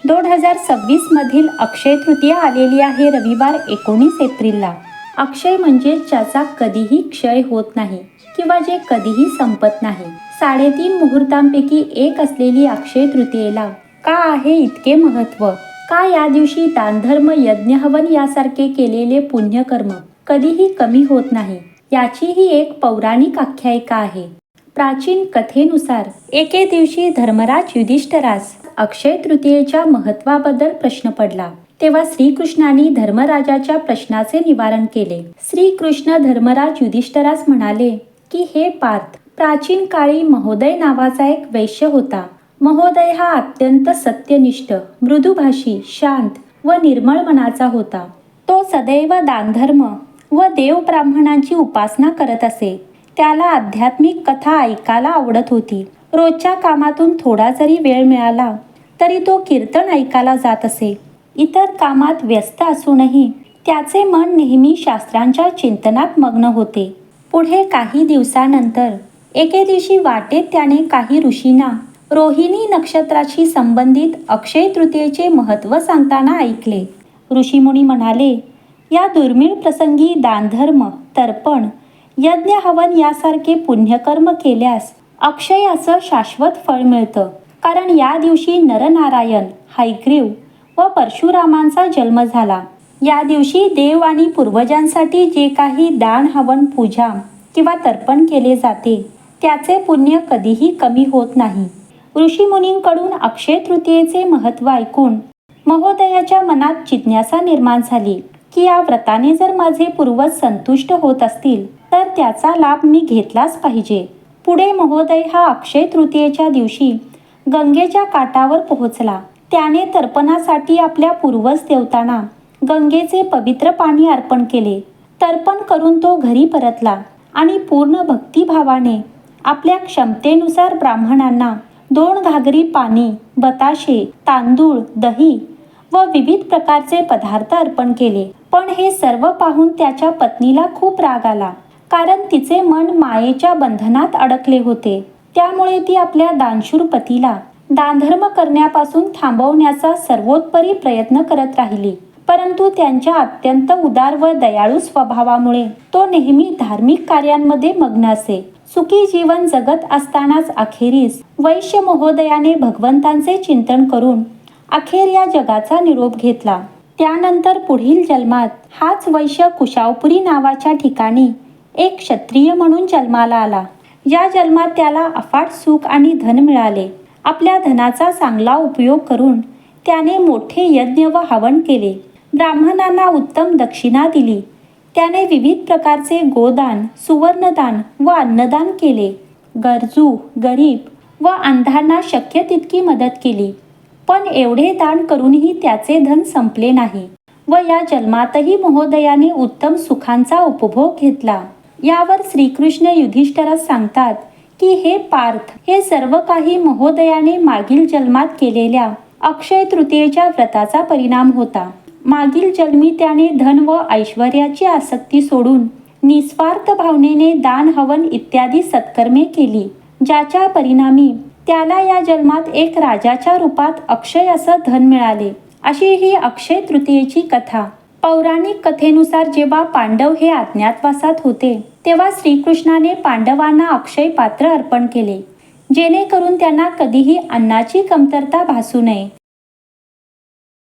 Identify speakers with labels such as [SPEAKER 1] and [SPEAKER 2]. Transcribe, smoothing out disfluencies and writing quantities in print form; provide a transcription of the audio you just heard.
[SPEAKER 1] 2026 मधील अक्षय तृतीया आलेली आहे रविवार 19 एप्रिलला. अक्षय म्हणजे ज्याचा कधीही क्षय होत नाही किंवा जे कधीही संपत नाही. 3.5 मुहूर्तांपैकी एक असलेली अक्षय तृतीयेला का आहे इतके महत्त्व? का या दिवशी दानधर्म, यज्ञ, हवन यासारखे केलेले पुण्यकर्म कधीही कमी होत नाही? याची ही एक पौराणिक आख्यायिका आहे. प्राचीन कथेनुसार एके दिवशी धर्मराज युधिष्ठिरास अक्षय तृतीयेच्या महत्त्वाबद्दल प्रश्न पडला. तेव्हा श्रीकृष्णांनी धर्मराजाच्या प्रश्नाचे निवारण केले. श्रीकृष्ण धर्मराज युधिष्ठिरास म्हणाले की हे पार्थ, प्राचीन काळी महोदय नावाचा एक वैश्य होता. महोदय हा अत्यंत सत्यनिष्ठ, मृदुभाषी, शांत व निर्मळ मनाचा होता. तो सदैव दानधर्म व देव ब्राह्मणांची उपासना करत असे. त्याला आध्यात्मिक कथा ऐकायला आवडत होती. रोजच्या कामातून थोडा जरी वेळ मिळाला तरी तो कीर्तन ऐकायला जात असे. इतर कामात व्यस्त असूनही त्याचे मन नेहमी शास्त्रांच्या चिंतनात मग्न होते. पुढे काही दिवसानंतर एके दिवशी वाटेत त्याने काही ऋषींना रोहिणी नक्षत्राशी संबंधित अक्षय तृतीयेचे महत्त्व सांगताना ऐकले. ऋषीमुनी म्हणाले, या दुर्मिळ प्रसंगी दानधर्म, तर्पण, यज्ञ, हवन यासारखे पुण्यकर्म केल्यास अक्षय असं शाश्वत फळ मिळतं. कारण या दिवशी नरनारायण, हयग्रीव व परशुरामांचा जन्म झाला. या दिवशी देव आणि पूर्वजांसाठी जे काही दान, हवन, पूजा किंवा तर्पण केले जाते त्याचे पुण्य कधीही कमी होत नाही. ऋषीमुनींकडून अक्षय तृतीयेचे महत्त्व ऐकून महोदयाच्या मनात जिज्ञासा निर्माण झाली की या व्रताने जर माझे पूर्वज संतुष्ट होत असतील तर त्याचा लाभ मी घेतलाच पाहिजे. पुढे महोदय हा अक्षय तृतीयेच्या दिवशी गंगेच्या काठावर पोहोचला. त्याने तर्पणासाठी आपल्या पूर्वज देवतांना गंगेचे पवित्र पाणी अर्पण केले. तर्पण करून तो घरी परतला आणि पूर्ण भक्तिभावाने आपल्या क्षमतेनुसार ब्राह्मणांना 2 घागरी पाणी, बताशे, तांदूळ, दही व विविध प्रकारचे पदार्थ अर्पण केले. पण हे सर्व पाहून त्याच्या पत्नीला खूप राग आला. कारण तिचे मन मायेच्या बंधनात अडकले होते. त्यामुळे ती आपल्या दानशूर पतीला दानधर्म करण्यापासून थांबवण्याचा सर्वोत्परी प्रयत्न करत राहिली. परंतु त्यांच्या अत्यंत उदार व दयाळू स्वभावामुळे तो नेहमी धार्मिक कार्यांमध्ये मग्न असे. सुखी जीवन जगत असतानाच अखेरीस वैश्य महोदयाने भगवंतांचे चिंतन करून अखेर या जगाचा निरोप घेतला. त्यानंतर पुढील जन्मात हाच वैश्य कुशावपुरी नावाच्या ठिकाणी एक क्षत्रिय म्हणून जन्माला आला. या जन्मात त्याला अफाट सुख आणि धन मिळाले. आपल्या धनाचा चांगला उपयोग करून त्याने मोठे यज्ञ व हवन केले. ब्राह्मणांना उत्तम दक्षिणा दिली. त्याने विविध प्रकारचे गोदान, सुवर्णदान व अन्नदान केले. गरजू, गरीब व अंधांना शक्य तितकी मदत केली. पण एवढे दान करूनही त्याचे धन संपले नाही व या जन्मातही महोदयाने उत्तम सुखांचा उपभोग घेतला. यावर श्रीकृष्ण युधिष्ठिरास सांगतात की हे पार्थ, हे सर्व काही महोदयाने मागील जन्मात केलेल्या अक्षय तृतीयेच्या व्रताचा परिणाम होता. मागील जन्मी त्याने धन व ऐश्वर्याची आसक्ती सोडून निस्वार्थ भावनेने दान, हवन इत्यादी सत्कर्मे केली, ज्याच्या परिणामी त्याला या जन्मात एक राजाच्या रूपात अक्षय असं धन मिळाले. अशी ही अक्षय तृतीयेची कथा. पौराणिक कथेनुसार जेव्हा पांडव हे अज्ञातवासात होते तेव्हा श्रीकृष्णाने पांडवांना अक्षय पात्र अर्पण केले, जेणेकरून त्यांना कधीही अन्नाची कमतरता भासू नये.